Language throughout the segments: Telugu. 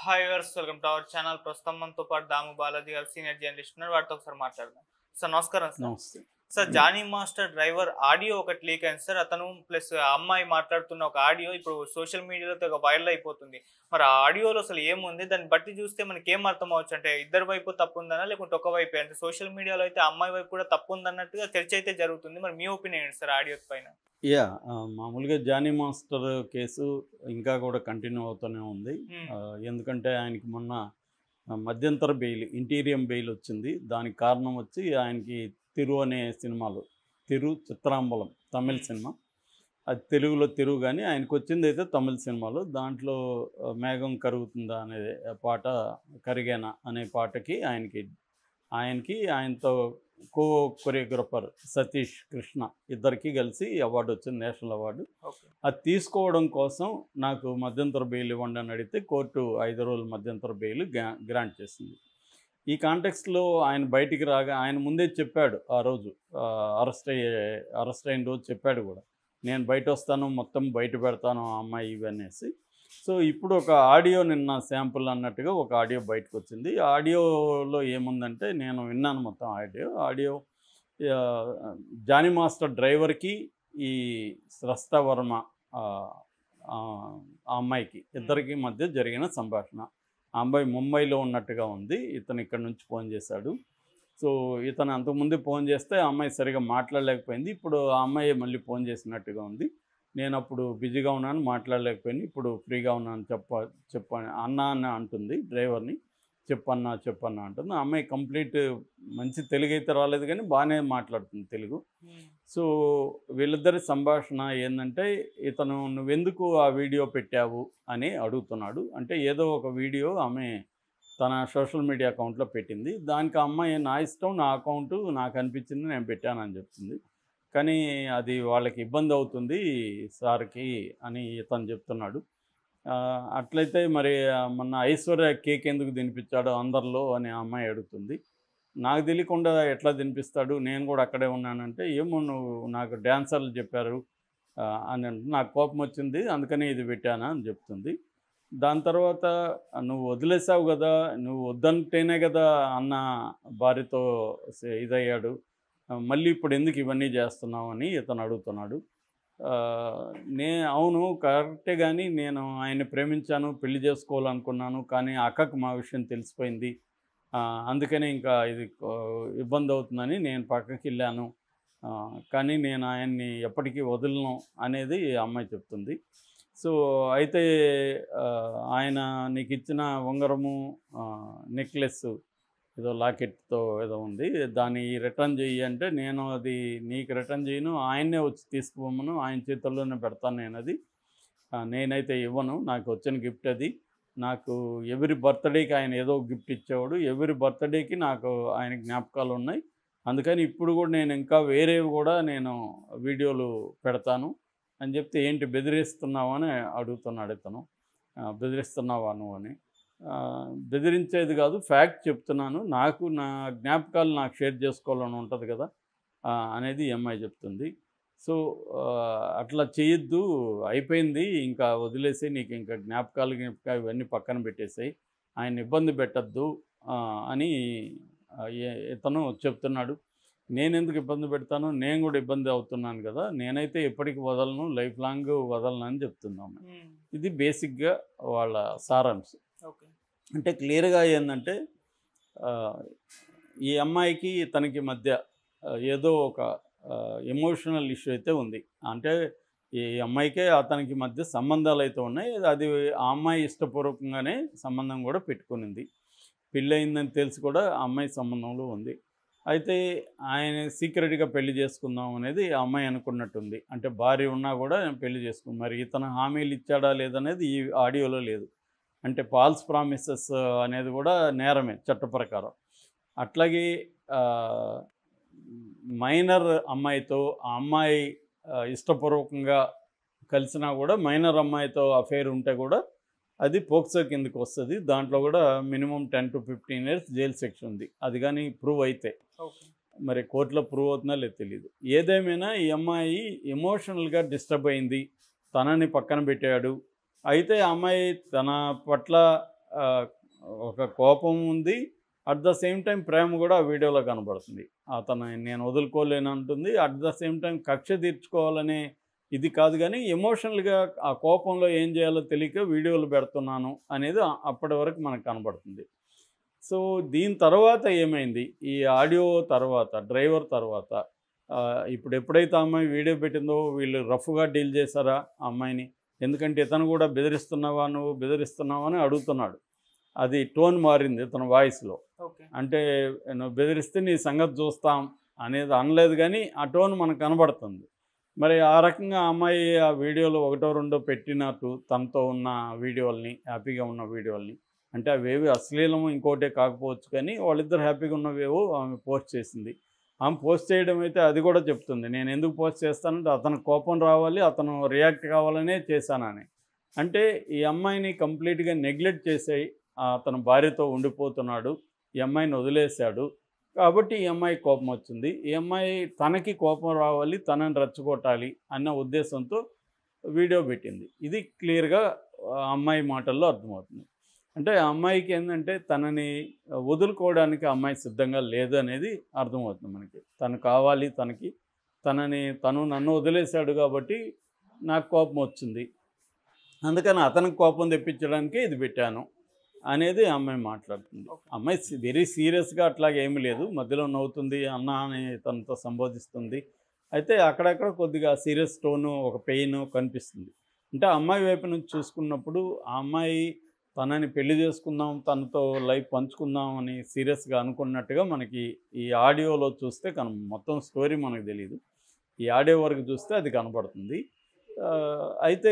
Hi viewers, welcome to our channel. ప్రస్తుతం మనతో పాటు దాము బాలాజీ గారు సీనియర్ జర్నలిస్ట్ ఉన్నారు. వాటితో ఒకసారి మాట్లాడదాం. సార్ నమస్కారం. సార్ నమస్తే. జానీ మాస్టర్ డ్రైవర్ ఆడియో ఒకటి లీక్ అయింది సార్. అతను ప్లస్ అమ్మాయి మాట్లాడుతున్న ఒక ఆడియో ఇప్పుడు సోషల్ మీడియాలో తెగ వైరల్ అయిపోతుంది. మరి ఆ ఆడియోలో అసలు ఏముంది? దాన్ని బట్టి చూస్తే మనకి ఏం అర్థం అవ్వచ్చు అంటే ఇద్దరు వైపు తప్పు ఉందనా లేకుంటే ఒక వైపే? అంటే సోషల్ మీడియాలో అయితే అమ్మాయి వైపు కూడా తప్పు ఉందన్నట్టుగా చర్చ అయితే జరుగుతుంది. మరి మీ ఒపీనియన్ ఏంటి సార్ ఆడియో పైన? మామూలుగా జానీ మాస్టర్ కేసు ఇంకా కూడా కంటిన్యూ అవుతూనే ఉంది. హ్మ్. ఎందుకంటే ఆయనకి మొన్న మధ్యంతర బెయిల్, ఇంటీరియం బెయిల్ వచ్చింది. దానికి కారణం వచ్చి ఆయనకి 'తిరు' అనే సినిమాలో, 'తిరు చిత్రాంబలం' తమిళ్ హ్మ్. సినిమా. అది తెలుగులో 'తిరు' కానీ ఆయనకు వచ్చిందైతే తమిళ్ సినిమాలో. దాంట్లో 'మేఘం కరుగుతుందా' అనే పాట, 'కరిగేనా' అనే పాటకి ఆయనతో కొరియోగ్రాఫర్ సతీష్ కృష్ణ ఇద్దరికి కలిసి అవార్డు వచ్చింది, నేషనల్ అవార్డు. ఓకే. అది తీసుకోవడం కోసం నాకు మధ్యంతర బెయిల్ ఇవ్వండి అని అడిగితే కోర్టు 5 రోజుల మధ్యంతర బెయిల్ గ్రాంట్ చేసింది. ఈ కాంటెక్స్ట్లో ఆయన బయటికి రాగా ఆయన ముందే చెప్పాడు. ఆ రోజు అరెస్ట్ అయిన రోజు చెప్పాడు కూడా, నేను బయట వస్తాను, మొత్తం బయట పెడతాను ఆ అమ్మాయి ఇవనేసి. సో ఇప్పుడు ఒక ఆడియో, నిన్న శాంపుల్ అన్నట్టుగా ఒక ఆడియో బయటకు వచ్చింది. ఆడియోలో ఏముందంటే, నేను విన్నాను మొత్తం ఆడియో. జానీ మాస్టర్ డ్రైవర్కి ఈ స్రస్తా వర్మ, ఆ ఆ అమ్మాయికి, ఇద్దరికి మధ్య జరిగిన సంభాషణ. ఆ అమ్మాయి ముంబైలో ఉన్నట్టుగా ఉంది, ఇతను ఇక్కడ నుంచి ఫోన్ చేశాడు. సో ఇతను అంతకుముందే ఫోన్ చేస్తే ఆ అమ్మాయి సరిగా మాట్లాడలేకపోయింది. ఇప్పుడు ఆ అమ్మాయి మళ్ళీ ఫోన్ చేసినట్టుగా ఉంది. నేను అప్పుడు బిజీగా ఉన్నాను, మాట్లాడలేకపోయాను, ఇప్పుడు ఫ్రీగా ఉన్నాను, చెప్పని అన్నా అని అంటుంది డ్రైవర్ని. చెప్పన్నా అంటుంది. ఆ అమ్మాయి కంప్లీట్ మంచి తెలుగు అయితే రాలేదు కానీ బాగానే మాట్లాడుతుంది తెలుగు. సో వీళ్ళిద్దరి సంభాషణ ఏంటంటే, ఇతను నువ్వెందుకు ఆ వీడియో పెట్టావు అని అడుగుతున్నాడు. అంటే ఏదో ఒక వీడియో ఆమె తన సోషల్ మీడియా అకౌంట్లో పెట్టింది. దానికి ఆ అమ్మాయి, నా ఇష్టం, నా అకౌంటు, నాకు అనిపించింది నేను పెట్టానని చెప్తుంది. కానీ అది వాళ్ళకి ఇబ్బంది అవుతుంది సార్కి అని ఇతను చెప్తున్నాడు. అట్లయితే మరి మొన్న ఐశ్వర్య కేక్ ఎందుకు తినిపించాడో అందరిలో అని ఆ అమ్మాయి అడుగుతుంది. నాకు తెలియకుండా ఎట్లా తినిపిస్తాడు, నేను కూడా అక్కడే ఉన్నానంటే, ఏమో నువ్వు నాకు డ్యాన్సర్లు చెప్పారు అని అంటే, నాకు కోపం వచ్చింది అందుకని ఇది పెట్టానా అని చెప్తుంది. దాని తర్వాత, నువ్వు వదిలేసావు కదా, నువ్వు వద్దంటేనే కదా అన్న భార్యతో ఇదయ్యాడు, మళ్ళీ ఇప్పుడు ఎందుకు ఇవన్నీ చేస్తున్నావు అని ఇతను అడుగుతున్నాడు. అవును కరెక్టే, కానీ నేను ఆయన్ని ప్రేమించాను, పెళ్లి చేసుకోవాలనుకున్నాను, కానీ అక్కకు మా విషయం తెలిసిపోయింది, అందుకనే ఇంకా ఇది ఇబ్బంది అవుతుందని నేను పక్కకి వెళ్ళాను, కానీ నేను ఆయన్ని ఎప్పటికీ వదలను అనేది అమ్మాయి చెప్తుంది. సో అయితే ఆయన నీకు ఇచ్చిన ఉంగరము, నెక్లెస్, ఏదో లాకెట్తో ఏదో ఉంది, దాన్ని రిటర్న్ చెయ్యి అంటే, నేను అది నీకు రిటర్న్ చేయను, ఆయన్నే వచ్చి తీసుకుపోమను, ఆయన చేతుల్లోనే పెడతాను నేను అది, నేనైతే ఇవ్వను, నాకు వచ్చిన గిఫ్ట్ అది. నాకు ఎవరి బర్త్డేకి ఆయన ఏదో గిఫ్ట్ ఇచ్చేవాడు, ఎవరి బర్త్డేకి నాకు ఆయన జ్ఞాపకాలు ఉన్నాయి, అందుకని ఇప్పుడు కూడా నేను ఇంకా వేరేవి కూడా నేను వీడియోలు పెడతాను అని చెప్తే, ఏంటి బెదిరిస్తున్నావు అని అడుగుతున్నాడు ఇతను. బెదిరిస్తున్నావా నువ్వు అని. బెదిరించేది కాదు, ఫ్యాక్ట్ చెప్తున్నాను, నాకు నా జ్ఞాపకాలు నాకు షేర్ చేసుకోవాలని ఉంటుంది కదా అనేది ఈ అమ్మాయి చెప్తుంది. సో అట్లా చేయొద్దు, అయిపోయింది, ఇంకా వదిలేసి, నీకు ఇంకా జ్ఞాపకాలు ఇవన్నీ పక్కన పెట్టేసాయి, ఆయన ఇబ్బంది పెట్టద్దు అని ఇతను చెప్తున్నాడు. నేను ఎందుకు ఇబ్బంది పెడతాను, నేను కూడా ఇబ్బంది అవుతున్నాను కదా, నేనైతే ఎప్పటికి వదలను, లైఫ్ లాంగ్ వదలను అని చెప్తున్నాము. ఇది బేసిక్గా వాళ్ళ సారాంశం. ఓకే. అంటే క్లియర్గా ఏంటంటే, ఈ అమ్మాయికి తనకి మధ్య ఏదో ఒక ఎమోషనల్ ఇష్యూ అయితే ఉంది. అంటే ఈ అమ్మాయికే అతనికి మధ్య సంబంధాలు అయితే ఉన్నాయి. అది ఆ అమ్మాయి ఇష్టపూర్వకంగానే సంబంధం కూడా పెట్టుకునింది. పెళ్ళయిందని తెలిసి కూడా ఆ అమ్మాయి సంబంధంలో ఉంది. అయితే ఆయన సీక్రెట్గా పెళ్లి చేసుకుందాం అనేది ఆ అమ్మాయి అనుకున్నట్టుంది. అంటే భార్య ఉన్నా కూడా పెళ్లి చేసుకుంది. మరి ఇతను హామీలు ఇచ్చాడా లేదనేది ఈ ఆడియోలో లేదు. అంటే ఫాల్స్ ప్రామిసెస్ అనేది కూడా నేరమే చట్ట ప్రకారం. అట్లాగే మైనర్ అమ్మాయితో ఆ అమ్మాయి ఇష్టపూర్వకంగా కలిసినా కూడా, మైనర్ అమ్మాయితో అఫేర్ ఉంటే కూడా అది పోక్సో కిందకి వస్తుంది. దాంట్లో కూడా మినిమం 10 to 15 years జైలు శిక్ష ఉంది, అది కానీ ప్రూవ్ అయితే. మరి కోర్టులో ప్రూవ్ అవుతుందా లేదు తెలియదు. ఏదేమైనా ఈ అమ్మాయి ఎమోషనల్గా డిస్టర్బ్ అయింది, తనని పక్కన పెట్టాడు. అయితే ఆ అమ్మాయి తన పట్ల ఆహ్, ఒక కోపం ఉంది. అట్ ద సేమ్ టైం ప్రేమ కూడా ఆ వీడియోలో కనబడుతుంది. నేను వదులుకోలేనంటుంది. అట్ ద సేమ్ టైం కక్ష తీర్చుకోవాలనే ఇది కాదు గానీ, ఎమోషనల్‌గా ఆ కోపంలో ఏం చేయాలో తెలియక వీడియోలు పెడుతున్నాను అనేది అప్పటి వరకు మనకు కనబడుతుంది. సో, దీని తర్వాత ఏమైంది? ఈ ఆడియో తర్వాత, డ్రైవర్ తర్వాత ఇప్పుడు ఎప్పుడైతే ఆ అమ్మాయి వీడియో పెట్టిందో వీళ్ళు రఫ్‌గా డీల్ చేశారా ఆ అమ్మాయిని? ఎందుకంటే ఇతను కూడా బెదిరిస్తున్నావా నువ్వు, బెదిరిస్తున్నావా అని అడుగుతున్నాడు. అది టోన్ మారింది ఇతని వాయిస్‌లో. ఓకే. అంటే నువ్వు బెదిరిస్తే నీ సంగతి చూస్తాం అనేది అనలేదు గానీ, ఆ టోన్ మనకు కనబడుతుంది. మరి ఆ రకంగా ఆ అమ్మాయి ఆ వీడియోలో ఒకటో రెండో పెట్టినట్టు తనతో ఉన్న వీడియోలని, హ్యాపీగా ఉన్న వీడియోలని, అంటే అవేవి అశ్లీలము ఇంకోటే కాకపోవచ్చు కానీ వాళ్ళిద్దరు హ్యాపీగా ఉన్నవేవో ఆమె పోస్ట్ చేసింది. ఆమె పోస్ట్ చేయడం అయితే అది కూడా చెప్తుంది. నేను ఎందుకు పోస్ట్ చేస్తానంటే అతనికి కోపం రావాలి, అతను రియాక్ట్ కావాలనే చేశానని. అంటే ఈ అమ్మాయిని కంప్లీట్‌గా నెగ్లెక్ట్ చేసేయి అతను భార్యతో ఉండిపోతున్నాడు. ఈ అమ్మాయిని వదిలేశాడు. కాబట్టి ఈ అమ్మాయికి కోపం వచ్చింది. ఈ అమ్మాయి తనకి కోపం రావాలి, తనని రెచ్చగొట్టాలి అన్న ఉద్దేశంతో వీడియో పెట్టింది. ఇది క్లియర్‌గా ఆ అమ్మాయి మాటల్లో అర్థమవుతుంది. అంటే ఆ అమ్మాయికి ఏందంటే తనని వదులుకోవడానికి ఆ అమ్మాయి సిద్ధంగా లేదు అనేది అర్థమవుతుంది మనకి. తను కావాలి తను నన్ను వదిలేశాడు కాబట్టి నాకు కోపం వచ్చింది. అందుకని అతనికి కోపం తెప్పించడానికే ఇది పెట్టాను అనేది ఆ అమ్మాయి మాట్లాడుతుంది. అమ్మాయి వెరీ సీరియస్‌గా అట్లాగే ఏమీ లేదు. మధ్యలో నవ్వుతుంది, అన్న అని తనతో సంబోధిస్తుంది. అయితే అక్కడక్కడ కొద్దిగా సీరియస్ టోను, ఒక పెయిన్ కనిపిస్తుంది. అంటే ఆ అమ్మాయి వైపు నుంచి చూసుకున్నప్పుడు ఆ అమ్మాయి తనని పెళ్లి చేసుకుందాం, తనతో లైఫ్ పంచుకుందాం అని సీరియస్‌గా అనుకున్నట్టుగా మనకి ఈ ఆడియోలో చూస్తే మొత్తం స్టోరీ మనకు తెలీదు. ఈ ఆడియో వరకు చూస్తే అది కనపడుతుంది. అయితే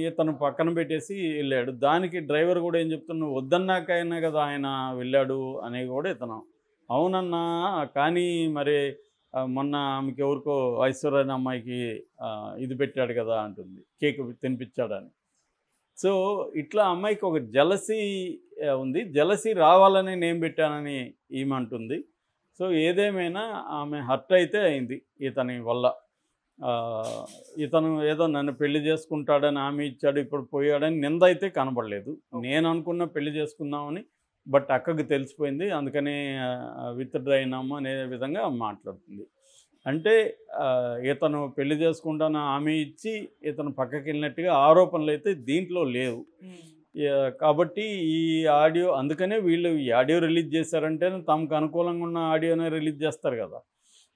ఇతను పక్కన పెట్టేసి వెళ్ళాడు. దానికి డ్రైవర్ కూడా ఏం చెప్తున్నాడు, "నువ్వు వద్దన్నాకైనా కదా ఆయన వెళ్ళాడు" అని కూడా ఇతను, "అవునన్నా కానీ మరి మొన్న ఆమెకి ఎవరికో ఐశ్వర్య అనే అమ్మాయికి ఇది పెట్టాడు కదా" అంటుంది, కేక్ తినిపించాడని. సో, ఇట్లా అమ్మాయికి ఒక జెలసీ ఉంది. జెలసీ రావాలని నేను పెట్టానని ఈమె అంటుంది. సో, ఏదేమైనా ఆమె హర్ట్ అయితే అయింది ఇతని వల్ల. ఇతను ఏదో నన్ను పెళ్లి చేసుకుంటాడని హామీ ఇచ్చాడు, ఇప్పుడు పోయాడని నింద అయితే కనబడలేదు. నేను అనుకున్న పెళ్లి చేసుకుందామని, బట్ అక్కకి తెలిసిపోయింది. అందుకని విత్‌డ్రా అయినాము అనే విధంగా మాట్లాడుతుంది. అంటే ఇతను పెళ్లి చేసుకుంటాను హామీ ఇచ్చి ఇతను పక్కకెళ్ళినట్టుగా ఆరోపణలైతే దీంట్లో లేవు. కాబట్టి ఈ ఆడియో అందుకనే వీళ్ళు ఈ ఆడియో రిలీజ్ చేశారంటేనే తమకు అనుకూలంగా ఉన్న ఆడియోనే రిలీజ్ చేస్తారు కదా!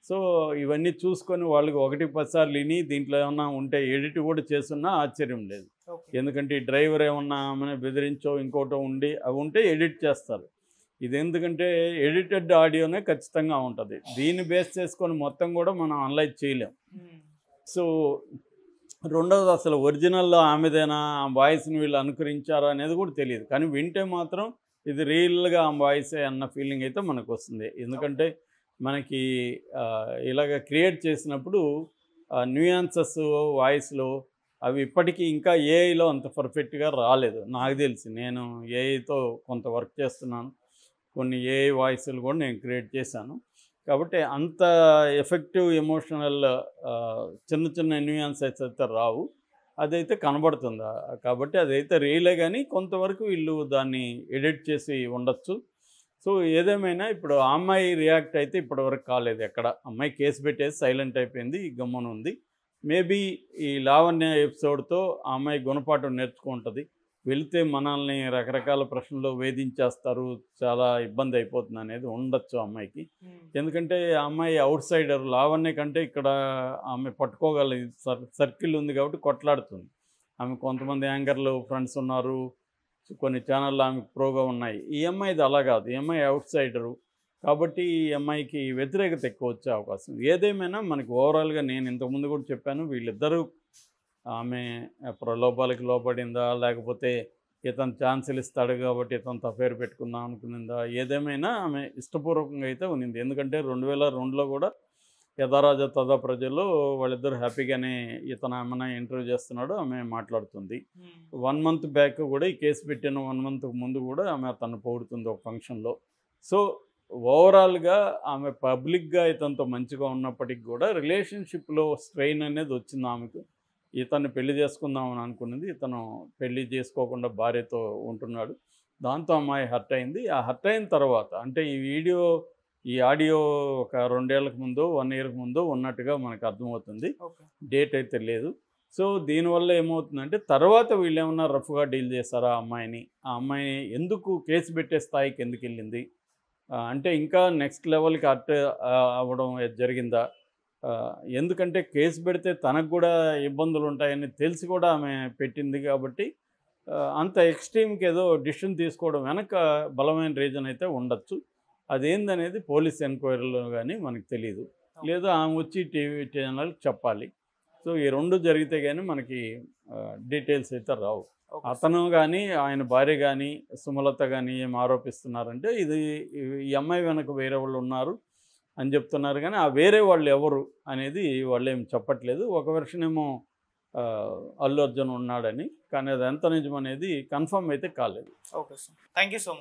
సో, ఇవన్నీ చూసుకొని వాళ్ళకి 1, 10 సార్లు విని దీంట్లో ఏమన్నా ఉంటే ఎడిట్ కూడా చేసున్నా ఆశ్చర్యం లేదు. ఎందుకంటే ఈ డ్రైవర్ ఏమన్నా ఆమెని బెదిరించో ఇంకోటో ఉండి అవి ఉంటే ఎడిట్ చేస్తారు. ఇది ఎందుకంటే ఎడిటెడ్ ఆడియోనే ఖచ్చితంగా ఉంటుంది. దీన్ని బేస్ చేసుకొని మొత్తం కూడా మనం అనలైజ్ చేయలేం. సో, రెండవది అసలు ఒరిజినల్ ఆమెదేనా, ఆ వాయిస్‌ని వీళ్ళు అనుకరించారా అనేది కూడా తెలియదు. కానీ వింటే మాత్రం ఇది రియల్‌గా ఆ వాయిసే అన్న ఫీలింగ్ అయితే మనకు వస్తుంది. ఎందుకంటే మనకి ఇలాగ క్రియేట్ చేసినప్పుడు న్యూయాన్సెస్ వాయిస్‌లో అవి ఇప్పటికీ ఇంకా ఏఐలో అంత పర్ఫెక్ట్‌గా రాలేదు నాకు తెలిసి. నేను ఏఐతో కొంత వర్క్ చేస్తున్నాను. కొన్ని ఏఐ వాయిస్‌లు కూడా నేను క్రియేట్ చేశాను. కాబట్టి అంత ఎఫెక్టివ్ ఎమోషనల్ చిన్న చిన్న న్యూయాన్సెస్ అయితే రావు. అదైతే కనబడుతుంది. కాబట్టి అదైతే రియలే కానీ కొంతవరకు వీళ్ళు దాన్ని ఎడిట్ చేసి ఉండొచ్చు. సో, ఏదేమైనా ఇప్పుడు ఆ అమ్మాయి రియాక్ట్ అయితే ఇప్పటివరకు కాలేదు ఎక్కడ. అమ్మాయి కేసు పెట్టేసి సైలెంట్ అయిపోయింది, గమ్మున ఉంది. మేబీ ఈ లావణ్య ఎపిసోడ్‌తో ఆ అమ్మాయి గుణపాఠం నేర్చుకుంటుంది. వెళితే మనల్ని రకరకాల ప్రశ్నలు వేధించేస్తారు, చాలా ఇబ్బంది అయిపోతుంది అనేది ఉండొచ్చు ఆ అమ్మాయికి. ఎందుకంటే ఆ అమ్మాయి ఔట్ సైడర్, లావణ్య కంటే ఇక్కడ ఆమె పట్టుకోగల సర్కిల్ ఉంది కాబట్టి కొట్లాడుతుంది. ఆమె కొంతమంది యాంకర్లు ఫ్రెండ్స్ ఉన్నారు, కొన్ని ఛానళ్ళు ఆమెకు ప్రోగా ఉన్నాయి. ఈ అమ్మాయిది అలా కాదు. ఈ అమ్మాయి ఔట్ సైడరు కాబట్టి ఈ అమ్మాయికి వ్యతిరేకత ఎక్కువ వచ్చే అవకాశం. ఏదేమైనా మనకి ఓవరాల్‌గా నేను ఇంతకుముందు కూడా చెప్పాను, వీళ్ళిద్దరూ ఆమె ప్రలోభాలకి లోబడిందా, లేకపోతే ఇతను ఛాన్సులు ఇస్తాడు కాబట్టి ఇతనితో అఫైర్ పెట్టుకుందాం అనుకునిందా, ఏదేమైనా ఆమె ఇష్టపూర్వకంగా అయితే ఉన్నింది. ఎందుకంటే 2002లో కూడా యథారాజా తథా ప్రజల్లో వాళ్ళిద్దరు హ్యాపీగానే ఇతను ఆమెను ఇంటర్వ్యూ చేస్తున్నాడు, ఆమె మాట్లాడుతుంది. 1 మంత్ బ్యాక్ కూడా ఈ కేసు పెట్టిన 1 మంత్ ముందు కూడా ఆమె అతన్ని పొగుడుతుంది ఒక ఫంక్షన్లో. సో, ఓవరాల్‌గా ఆమె పబ్లిక్‌గా ఇతనితో మంచిగా ఉన్నప్పటికి కూడా రిలేషన్‌షిప్‌లో స్ట్రెయిన్ అనేది వచ్చింది ఆమెకు. ఇతన్ని పెళ్లి చేసుకుందామని అనుకున్నది, ఇతను పెళ్లి చేసుకోకుండా భార్యతో ఉంటున్నాడు. దాంతో అమ్మాయి హర్ట్ అయింది. ఆ హర్ట్ అయిన తర్వాత అంటే ఈ ఆడియో ఒక 2 ఏళ్లకు ముందో, 1 ఇయర్‌కి ముందో ఉన్నట్టుగా మనకు అర్థమవుతుంది. ఓకే. డేట్ అయితే లేదు. సో, దీనివల్ల ఏమవుతుందంటే తర్వాత వీళ్ళేమన్నా రఫ్‌గా డీల్ చేశారా ఆ అమ్మాయిని? ఆ అమ్మాయి ఎందుకు కేసు పెట్టే స్థాయికి ఎందుకెళ్ళింది? అంటే ఇంకా నెక్స్ట్ లెవెల్‌కి అవ్వడం జరిగిందా? ఎందుకంటే కేసు పెడితే తనకు కూడా ఇబ్బందులుంటాయని తెలిసి కూడా ఆమె పెట్టింది కాబట్టి అంత ఎక్స్‌ట్రీమ్‌కి ఏదో డిసిషన్ తీసుకోవడం వెనక బలమైన రీజన్ అయితే ఉండొచ్చు. అదేందనేది పోలీస్ ఎంక్వైరీలో గానీ మనకు తెలీదు. లేదా ఆమె వచ్చి టీవీ ఛానల్‌కి చెప్పాలి. సో, ఈ 2 జరిగితే గానీ మనకి డీటెయిల్స్ అయితే రావు. ఓకే. అతను గానీ, ఆయన భార్య గానీ, సుమలత గానీ ఏం ఆరోపిస్తున్నారంటే ఈ అమ్మాయి వెనక వేరే వాళ్ళున్నారు అని చెప్తున్నారు గానీ, ఆ వేరే వాళ్ళు ఎవరు అనేది వాళ్ళేం చెప్పట్లేదు. ఒక వెర్షన్ ఏమో అల్లు అర్జున్ ఉన్నాడని. కానీ అది ఎంత నిజమనేది కన్ఫర్మ్ అయితే కాలేదు. Okay sir. Thank you so much.